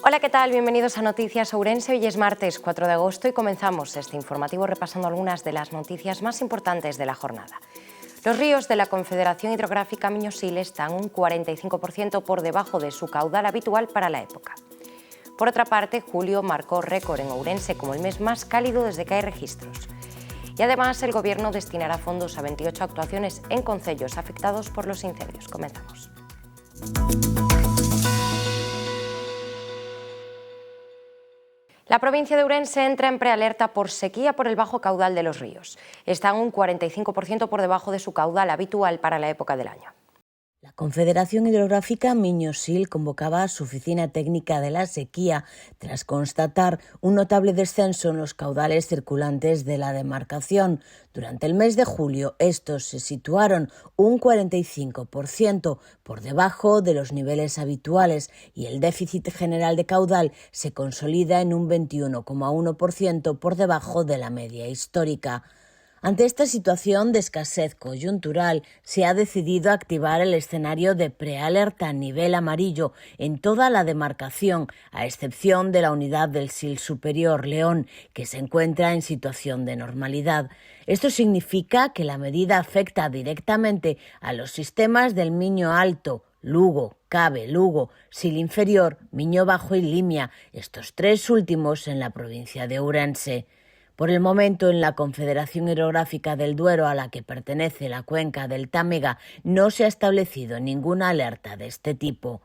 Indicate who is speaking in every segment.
Speaker 1: Hola, ¿qué tal? Bienvenidos a Noticias Ourense. Hoy es martes 4 de agosto y comenzamos este informativo repasando algunas de las noticias más importantes de la jornada. Los ríos de la Confederación Hidrográfica Miño-Sil están un 45% por debajo de su caudal habitual para la época. Por otra parte, julio marcó récord en Ourense como el mes más cálido desde que hay registros. Y además, el Gobierno destinará fondos a 28 actuaciones en concellos afectados por los incendios. Comenzamos. La provincia de Ourense entra en prealerta por sequía por el bajo caudal de los ríos. Están un 45% por debajo de su caudal habitual para la época del año.
Speaker 2: La Confederación Hidrográfica Miño-Sil convocaba a su oficina técnica de la sequía tras constatar un notable descenso en los caudales circulantes de la demarcación. Durante el mes de julio, estos se situaron un 45% por debajo de los niveles habituales y el déficit general de caudal se consolida en un 21,1% por debajo de la media histórica. Ante esta situación de escasez coyuntural, se ha decidido activar el escenario de prealerta a nivel amarillo en toda la demarcación, a excepción de la unidad del Sil Superior León, que se encuentra en situación de normalidad. Esto significa que la medida afecta directamente a los sistemas del Miño Alto, Lugo, Cabe, Lugo, Sil Inferior, Miño Bajo y Limia, estos tres últimos en la provincia de Ourense. Por el momento, en la Confederación Hidrográfica del Duero, a la que pertenece la cuenca del Támega, no se ha establecido ninguna alerta de este tipo.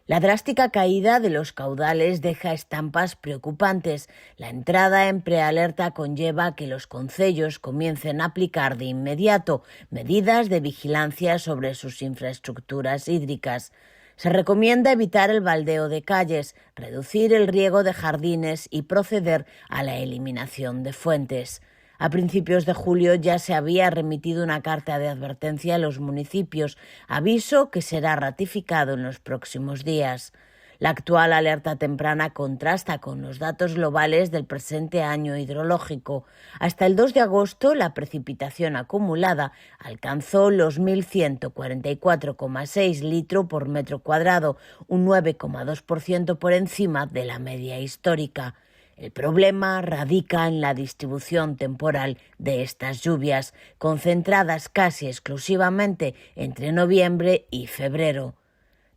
Speaker 2: La drástica caída de los caudales deja estampas preocupantes. La entrada en prealerta conlleva que los concellos comiencen a aplicar de inmediato medidas de vigilancia sobre sus infraestructuras hídricas. Se recomienda evitar el baldeo de calles, reducir el riego de jardines y proceder a la eliminación de fuentes. A principios de julio ya se había remitido una carta de advertencia a los municipios, aviso que será ratificado en los próximos días. La actual alerta temprana contrasta con los datos globales del presente año hidrológico. Hasta el 2 de agosto, la precipitación acumulada alcanzó los 1.144,6 litros por metro cuadrado, un 9,2% por encima de la media histórica. El problema radica en la distribución temporal de estas lluvias, concentradas casi exclusivamente entre noviembre y febrero.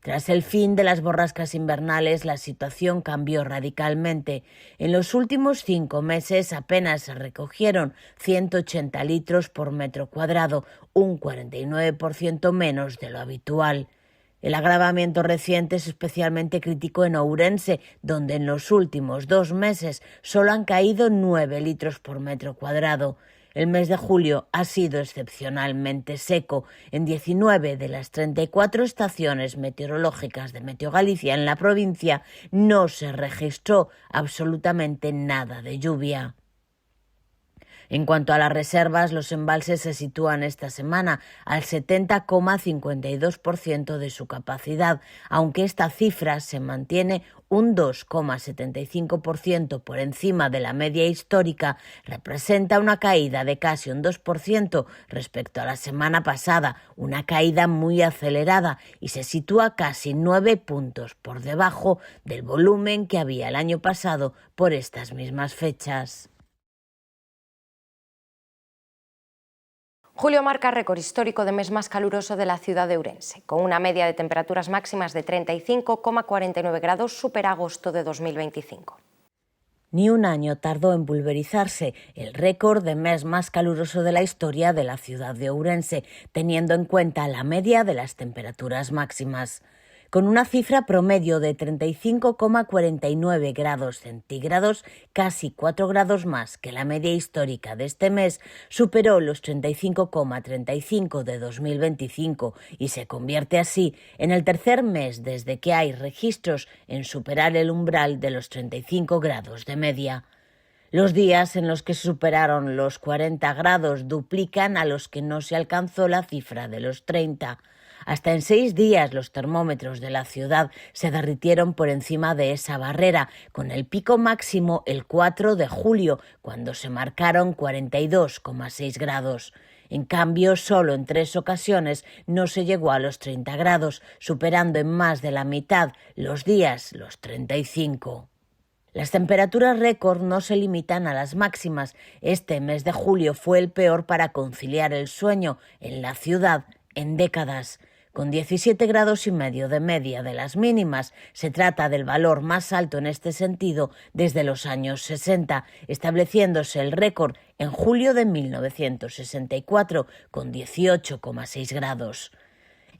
Speaker 2: Tras el fin de las borrascas invernales, la situación cambió radicalmente. En los últimos 5 meses apenas se recogieron 180 litros por metro cuadrado, un 49% menos de lo habitual. El agravamiento reciente es especialmente crítico en Ourense, donde en los últimos 2 meses solo han caído 9 litros por metro cuadrado. El mes de julio ha sido excepcionalmente seco. En 19 de las 34 estaciones meteorológicas de Meteo Galicia en la provincia no se registró absolutamente nada de lluvia. En cuanto a las reservas, los embalses se sitúan esta semana al 70,52% de su capacidad, aunque esta cifra se mantiene un 2,75% por encima de la media histórica, representa una caída de casi un 2% respecto a la semana pasada, una caída muy acelerada y se sitúa casi 9 puntos por debajo del volumen que había el año pasado por estas mismas fechas.
Speaker 1: Julio marca récord histórico de mes más caluroso de la ciudad de Ourense, con una media de temperaturas máximas de 35,49 grados, supera agosto de 2025.
Speaker 2: Ni un año tardó en pulverizarse el récord de mes más caluroso de la historia de la ciudad de Ourense, teniendo en cuenta la media de las temperaturas máximas. Con una cifra promedio de 35,49 grados centígrados, casi 4 grados más que la media histórica de este mes, superó los 35,35 de 2025 y se convierte así en el tercer mes desde que hay registros en superar el umbral de los 35 grados de media. Los días en los que se superaron los 40 grados duplican a los que no se alcanzó la cifra de los 30. Hasta en 6 días los termómetros de la ciudad se derritieron por encima de esa barrera, con el pico máximo el 4 de julio, cuando se marcaron 42,6 grados. En cambio, solo en 3 ocasiones no se llegó a los 30 grados, superando en más de la mitad los días los 35. Las temperaturas récord no se limitan a las máximas. Este mes de julio fue el peor para conciliar el sueño en la ciudad en décadas. Con 17,5 grados de media de las mínimas, se trata del valor más alto en este sentido desde los años 60, estableciéndose el récord en julio de 1964 con 18,6 grados.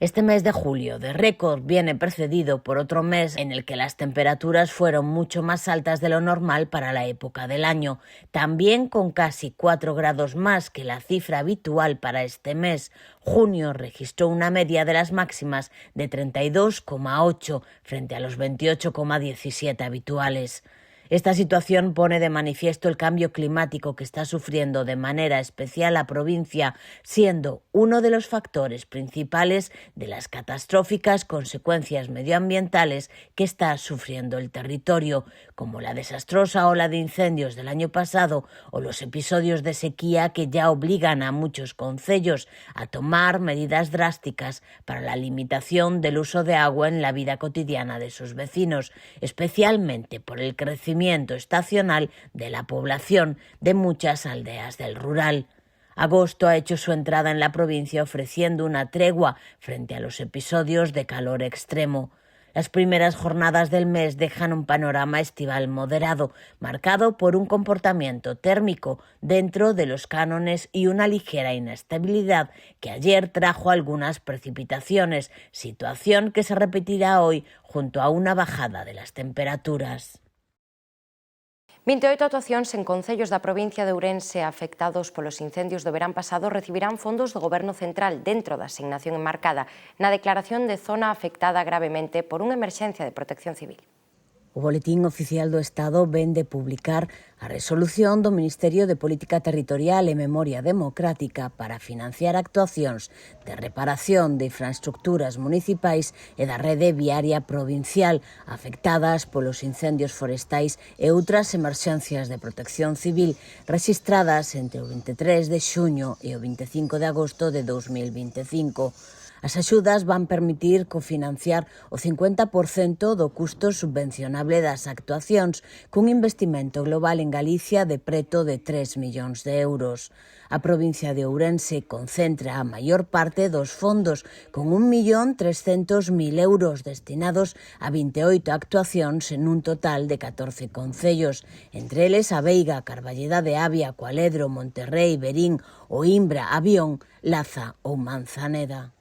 Speaker 2: Este mes de julio de récord viene precedido por otro mes en el que las temperaturas fueron mucho más altas de lo normal para la época del año, también con casi 4 grados más que la cifra habitual para este mes. Junio registró una media de las máximas de 32,8 frente a los 28,17 habituales. Esta situación pone de manifiesto el cambio climático que está sufriendo de manera especial la provincia, siendo uno de los factores principales de las catastróficas consecuencias medioambientales que está sufriendo el territorio, como la desastrosa ola de incendios del año pasado o los episodios de sequía que ya obligan a muchos concellos a tomar medidas drásticas para la limitación del uso de agua en la vida cotidiana de sus vecinos, especialmente por el crecimiento estacional de la población de muchas aldeas del rural. Agosto ha hecho su entrada en la provincia ofreciendo una tregua frente a los episodios de calor extremo. Las primeras jornadas del mes dejan un panorama estival moderado, marcado por un comportamiento térmico dentro de los cánones y una ligera inestabilidad que ayer trajo algunas precipitaciones, situación que se repetirá hoy junto a una bajada de las temperaturas.
Speaker 1: 28 actuacións en concellos da provincia de Ourense afectados polos incendios do verán pasado recibirán fondos do Goberno Central dentro da asignación enmarcada na declaración de zona afectada gravemente por unha emerxencia de protección civil.
Speaker 2: O Boletín Oficial do Estado vén de publicar a resolución do Ministerio de Política Territorial e Memoria Democrática para financiar actuacións de reparación de infraestructuras municipais e da rede viaria provincial afectadas polos incendios forestais e outras emerxencias de protección civil rexistradas entre o 23 de xuño e o 25 de agosto de 2025. As axudas van permitir cofinanciar o 50% do custo subvencionable das actuacións, cun investimento global en Galicia de preto de 3 millóns de euros. A provincia de Ourense concentra a maior parte dos fondos, con 1.300.000 euros destinados a 28 actuacións en un total de 14 concellos, entre eles a Veiga, Carballeda de Avia, Cualedro, Monterrei, Verín, Oimbra, Avión, Laza ou Manzaneda.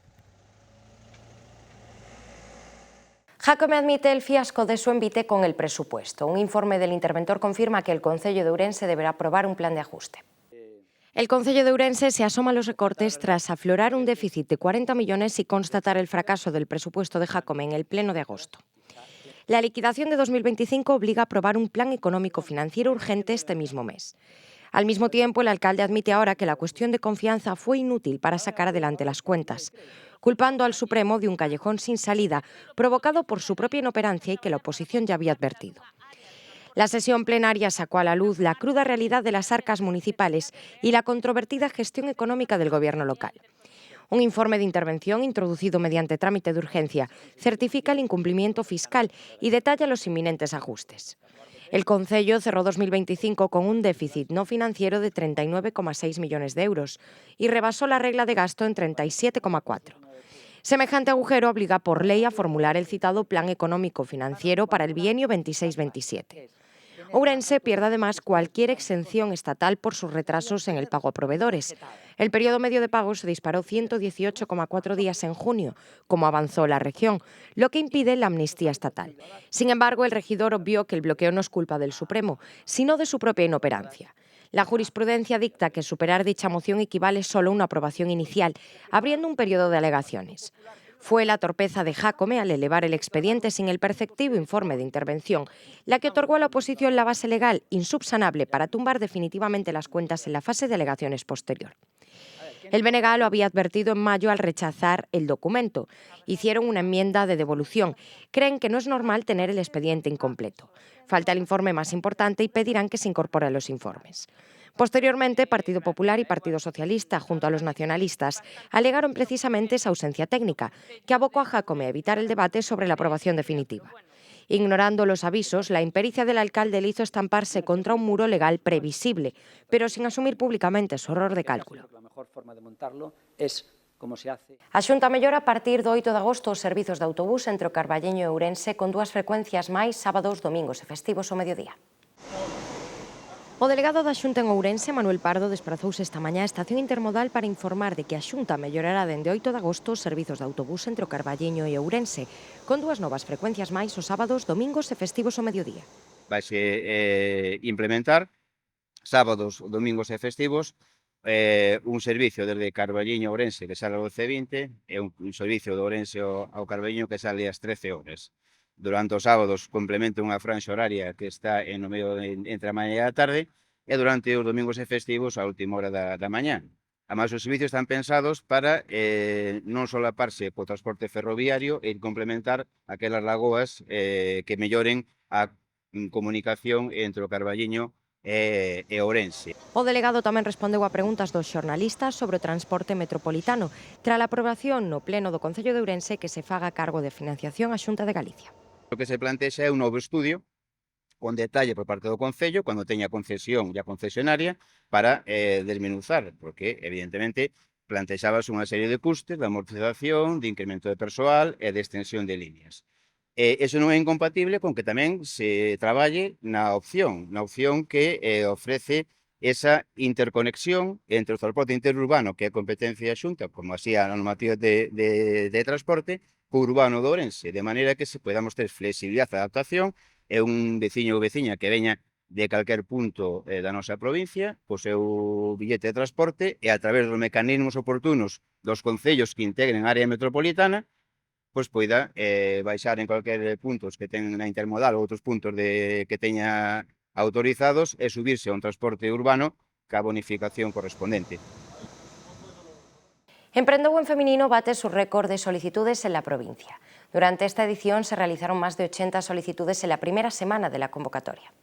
Speaker 1: Jácome admite el fiasco de su envite con el presupuesto. Un informe del interventor confirma que el Concello de Ourense deberá aprobar un plan de ajuste. El Concello de Ourense se asoma a los recortes tras aflorar un déficit de 40 millones y constatar el fracaso del presupuesto de Jácome en el pleno de agosto. La liquidación de 2025 obliga a aprobar un plan económico financiero urgente este mismo mes. Al mismo tiempo, el alcalde admite ahora que la cuestión de confianza fue inútil para sacar adelante las cuentas, culpando al Supremo de un callejón sin salida provocado por su propia inoperancia y que la oposición ya había advertido. La sesión plenaria sacó a la luz la cruda realidad de las arcas municipales y la controvertida gestión económica del gobierno local. Un informe de intervención introducido mediante trámite de urgencia certifica el incumplimiento fiscal y detalla los inminentes ajustes. El Concello cerró 2025 con un déficit no financiero de 39,6 millones de euros y rebasó la regla de gasto en 37,4. Semejante agujero obliga por ley a formular el citado Plan Económico Financiero para el bienio 26-27. Ourense pierde además cualquier exención estatal por sus retrasos en el pago a proveedores. El periodo medio de pago se disparó 118,4 días en junio, como avanzó la región, lo que impide la amnistía estatal. Sin embargo, el regidor obvió que el bloqueo no es culpa del Supremo, sino de su propia inoperancia. La jurisprudencia dicta que superar dicha moción equivale solo a una aprobación inicial, abriendo un periodo de alegaciones. Fue la torpeza de Jácome al elevar el expediente sin el perceptivo informe de intervención la que otorgó a la oposición la base legal insubsanable para tumbar definitivamente las cuentas en la fase de alegaciones posterior. El BNG lo había advertido en mayo al rechazar el documento. Hicieron una enmienda de devolución. Creen que no es normal tener el expediente incompleto. Falta el informe más importante y pedirán que se incorpore a los informes. Posteriormente, Partido Popular y Partido Socialista, junto a los nacionalistas, alegaron precisamente esa ausencia técnica, que abocó a Jácome a evitar el debate sobre la aprobación definitiva. Ignorando los avisos, la impericia del alcalde le hizo estamparse contra un muro legal previsible, pero sin asumir públicamente su error de cálculo. A Xunta mellora a partir do 8 de agosto os servizos de autobús entre o Carballeño e Ourense con 2 frecuencias máis sábados, domingos e festivos ao mediodía. O delegado da Xunta en Ourense, Manuel Pardo, desprazouse esta mañá á estación intermodal para informar de que a Xunta mellorará dende 8 de agosto os servizos de autobús entre o Carballeño e Ourense, con 2 novas frecuencias máis os sábados, domingos e festivos ao mediodía.
Speaker 3: Vaise implementar sábados, domingos e festivos un servicio desde Carballiño a Ourense que sale a 12:20 e un servicio de Ourense ao Carballiño que sale ás 13 horas. Durante os sábados complementa unha franxa horaria que está no medio entre a mañá e a tarde e durante os domingos e festivos a última hora da mañá. Además, os servicios están pensados para non solaparse co transporte ferroviario e complementar aquelas lagoas que melloren a comunicación entre o Carballiño e Ourense.
Speaker 1: O delegado tamén respondeu a preguntas dos xornalistas sobre o transporte metropolitano, tras a aprobación no pleno do Concello de Ourense que se faga cargo de financiación a Xunta de Galicia.
Speaker 3: O que se plantexa é un novo estudio con detalle por parte do Concello cando teña concesión e a concesionaria para desmenuzar, porque evidentemente plantexabas unha serie de custes de amortización, de incremento de persoal e de extensión de líneas. Eso non é incompatible con que tamén se traballe na opción que ofrece esa interconexión entre o transporte interurbano, que é competencia da Xunta, como así a normativa de transporte, co urbano de Ourense, de maneira que se podamos ter flexibilidade e adaptación e un veciño ou veciña que veña de calquer punto da nosa provincia, co seu billete de transporte e a través dos mecanismos oportunos dos concellos que integren a área metropolitana, pois poida baixar en calquer puntos que ten na intermodal ou outros puntos que teña autorizados e subirse a un transporte urbano ca bonificación correspondente.
Speaker 1: Emprendeu en femenino bate su récord de solicitudes en la provincia. Durante esta edición se realizaron más de 80 solicitudes en la primera semana de la convocatoria.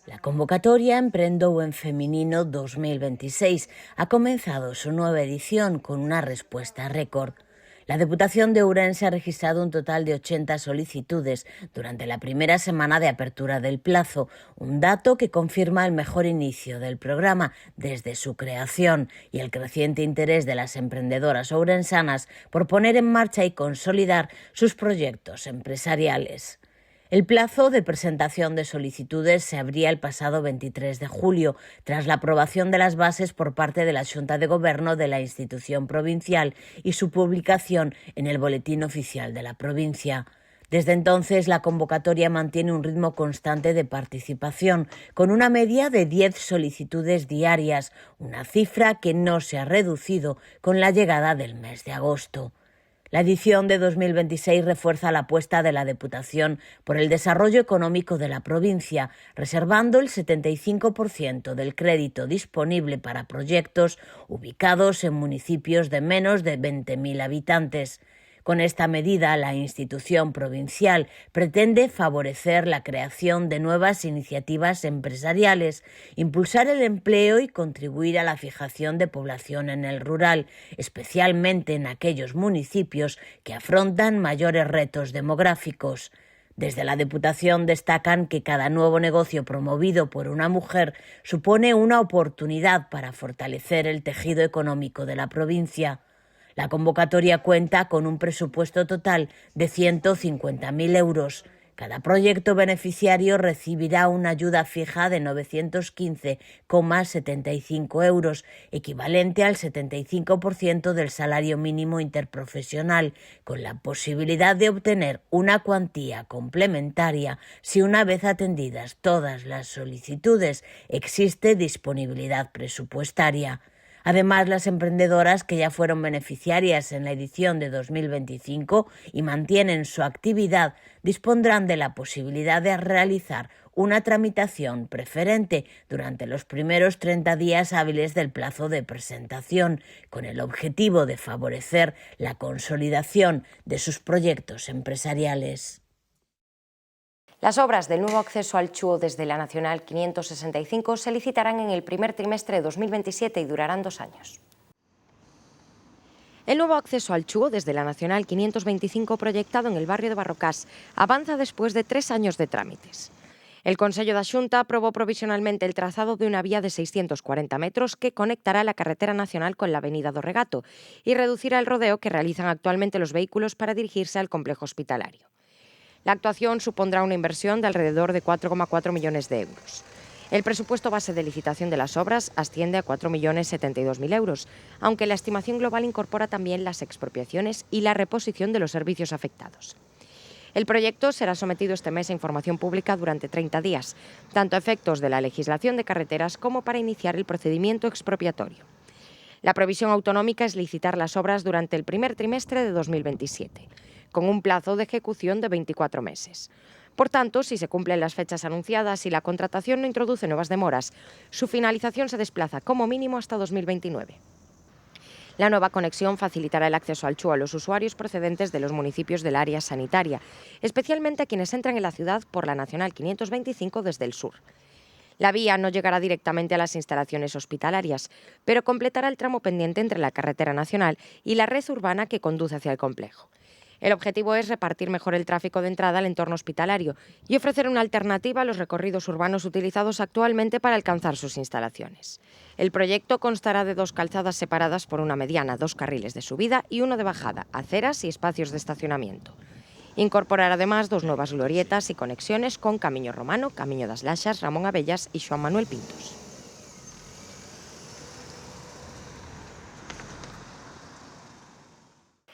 Speaker 2: La convocatoria Emprendou en Feminino 2026 ha comenzado su nueva edición con una respuesta récord. La Deputación de Ourense ha registrado un total de 80 solicitudes durante la primera semana de apertura del plazo, un dato que confirma el mejor inicio del programa desde su creación y el creciente interés de las emprendedoras ourensanas por poner en marcha y consolidar sus proyectos empresariales. El plazo de presentación de solicitudes se abría el pasado 23 de julio, tras la aprobación de las bases por parte de la Xunta de Gobierno de la institución provincial y su publicación en el Boletín Oficial de la provincia. Desde entonces, la convocatoria mantiene un ritmo constante de participación, con una media de 10 solicitudes diarias, una cifra que no se ha reducido con la llegada del mes de agosto. La edición de 2026 refuerza la apuesta de la Deputación por el desarrollo económico de la provincia, reservando el 75% del crédito disponible para proyectos ubicados en municipios de menos de 20.000 habitantes. Con esta medida, la institución provincial pretende favorecer la creación de nuevas iniciativas empresariales, impulsar el empleo y contribuir a la fijación de población en el rural, especialmente en aquellos municipios que afrontan mayores retos demográficos. Desde la Deputación destacan que cada nuevo negocio promovido por una mujer supone una oportunidad para fortalecer el tejido económico de la provincia. La convocatoria cuenta con un presupuesto total de 150.000 euros. Cada proyecto beneficiario recibirá una ayuda fija de 915,75 euros, equivalente al 75% del salario mínimo interprofesional, con la posibilidad de obtener una cuantía complementaria si, una vez atendidas todas las solicitudes, existe disponibilidad presupuestaria. Además, las emprendedoras que ya fueron beneficiarias en la edición de 2025 y mantienen su actividad dispondrán de la posibilidad de realizar una tramitación preferente durante los primeros 30 días hábiles del plazo de presentación, con el objetivo de favorecer la consolidación de sus proyectos empresariales.
Speaker 1: Las obras del nuevo acceso al Chuo desde la Nacional 565 se licitarán en el primer trimestre de 2027 y durarán 2 años. El nuevo acceso al Chuo desde la Nacional 525 proyectado en el barrio de Barrocás avanza después de 3 años de trámites. El Consello da Xunta aprobó provisionalmente el trazado de una vía de 640 metros que conectará la carretera nacional con la avenida do Regato y reducirá el rodeo que realizan actualmente los vehículos para dirigirse al complejo hospitalario. La actuación supondrá una inversión de alrededor de 4,4 millones de euros. El presupuesto base de licitación de las obras asciende a 4.072.000 euros, aunque la estimación global incorpora también las expropiaciones y la reposición de los servicios afectados. El proyecto será sometido este mes a información pública durante 30 días, tanto a efectos de la legislación de carreteras como para iniciar el procedimiento expropiatorio. La previsión autonómica es licitar las obras durante el primer trimestre de 2027, con un plazo de ejecución de 24 meses. Por tanto, si se cumplen las fechas anunciadas y la contratación no introduce nuevas demoras, su finalización se desplaza como mínimo hasta 2029. La nueva conexión facilitará el acceso al Chuo a los usuarios procedentes de los municipios del área sanitaria, especialmente a quienes entran en la ciudad por la Nacional 525 desde el sur. La vía no llegará directamente a las instalaciones hospitalarias, pero completará el tramo pendiente entre la carretera nacional y la red urbana que conduce hacia el complejo. El objetivo es repartir mejor el tráfico de entrada al entorno hospitalario y ofrecer una alternativa a los recorridos urbanos utilizados actualmente para alcanzar sus instalaciones. El proyecto constará de 2 calzadas separadas por una mediana, 2 carriles de subida y 1 de bajada, aceras y espacios de estacionamiento. Incorporará además 2 nuevas glorietas y conexiones con Camiño Romano, Camiño das Laxas, Ramón Abellas y Xoán Manuel Pintos.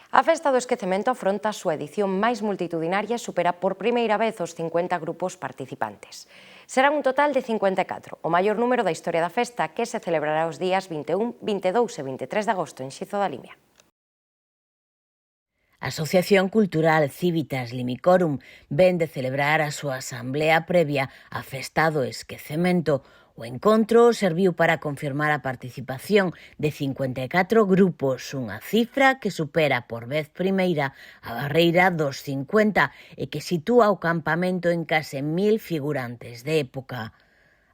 Speaker 1: A Festa do Esquecemento afronta a súa edición máis multitudinaria e supera por primeira vez os 50 grupos participantes. Serán un total de 54, o maior número da historia da festa, que se celebrará os días 21, 22 e 23 de agosto en Xizo da Limia.
Speaker 2: A Asociación Cultural Civitas Limicorum ven de celebrar a súa asamblea previa á Festa do Esquecemento. O encontro serviu para confirmar a participación de 54 grupos, unha cifra que supera por vez primeira a barreira dos 50 e que sitúa o campamento en case 1000 figurantes de época.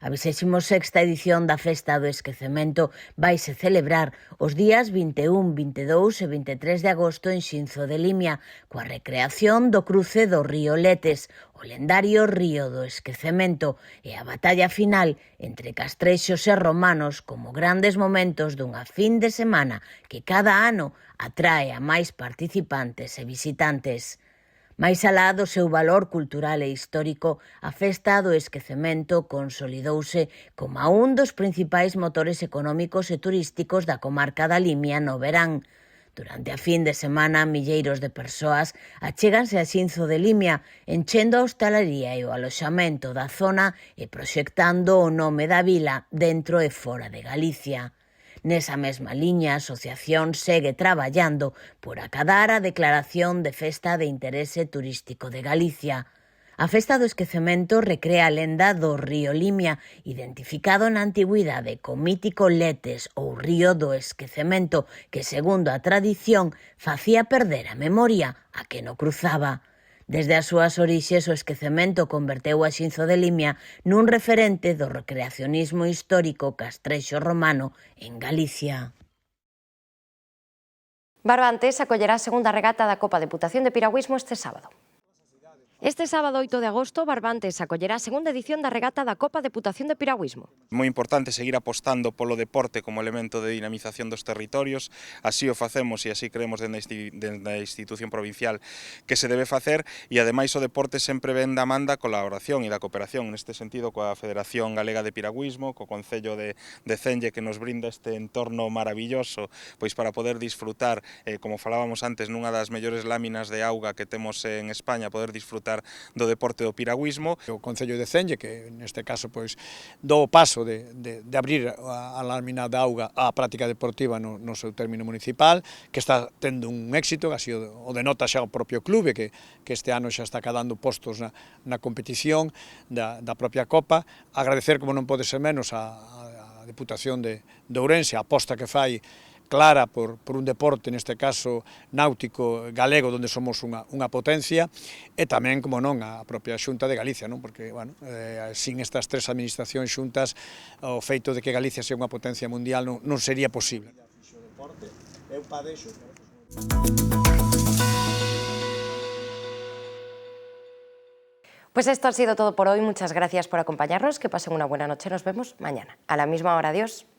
Speaker 2: A 26ª edición da Festa do Esquecemento vaise celebrar os días 21, 22 e 23 de agosto en Xinzo de Limia, coa recreación do cruce do río Letes, o lendario río do Esquecemento e a batalla final entre castrexos e romanos como grandes momentos dunha fin de semana que cada ano atrae a máis participantes e visitantes. Mais alá do seu valor cultural e histórico, a Festa do Esquecemento consolidouse como un dos principais motores económicos e turísticos da comarca da Limia no verán. Durante a fin de semana, milleiros de persoas achéganse a Xinzo de Limia, enchendo a hostalería e o aloxamento da zona e proxectando o nome da vila dentro e fora de Galicia. Nesa mesma liña, a asociación segue traballando por acadar a declaración de Festa de Interese Turístico de Galicia. A Festa do Esquecemento recrea a lenda do río Limia, identificado na antigüidade co mítico Letes ou río do Esquecemento, que, segundo a tradición, facía perder a memoria a que no cruzaba. Desde as súas orixes, o Esquecemento converteu a Xinzo de Limia nun referente do recreacionismo histórico castrexo romano en Galicia.
Speaker 1: Barbantes acollerá a segunda regata da Copa Deputación de Piragüismo este sábado. Este sábado 8 de agosto, Barbantes acollerá a segunda edición da regata da Copa Deputación de Piragüismo.
Speaker 4: Moi importante seguir apostando polo deporte como elemento de dinamización dos territorios, así o facemos e así creemos dende a institución provincial que se debe facer, e ademais o deporte sempre ven da man da colaboración e da cooperación, neste sentido coa Federación Galega de Piragüismo, co Concello de Celle, que nos brinda este entorno maravilloso pois para poder disfrutar, como falábamos antes, nunha das mellores láminas de auga que temos en España, poder disfrutar fomentar do deporte do piragüismo.
Speaker 5: O Concello de Cenlle, que neste caso pois do o paso de abrir a lámina de auga á práctica deportiva no seu término municipal, que está tendo un éxito, así o denota xa o propio clube, que este ano xa está cadando postos na competición da propia Copa. Agradecer, como non pode ser menos, a Deputación de Ourense, a aposta que fai clara por un deporte, neste caso náutico galego, onde somos unha potencia, e tamén, como non, a propia Xunta de Galicia, non? Porque, bueno, sin estas tres administracións xuntas, o feito de que Galicia sea unha potencia mundial non sería posible.
Speaker 1: Pues esto ha sido todo por hoy. Muchas gracias por acompañarnos. Que pasen una buena noche. Nos vemos mañana a la misma hora. Adiós.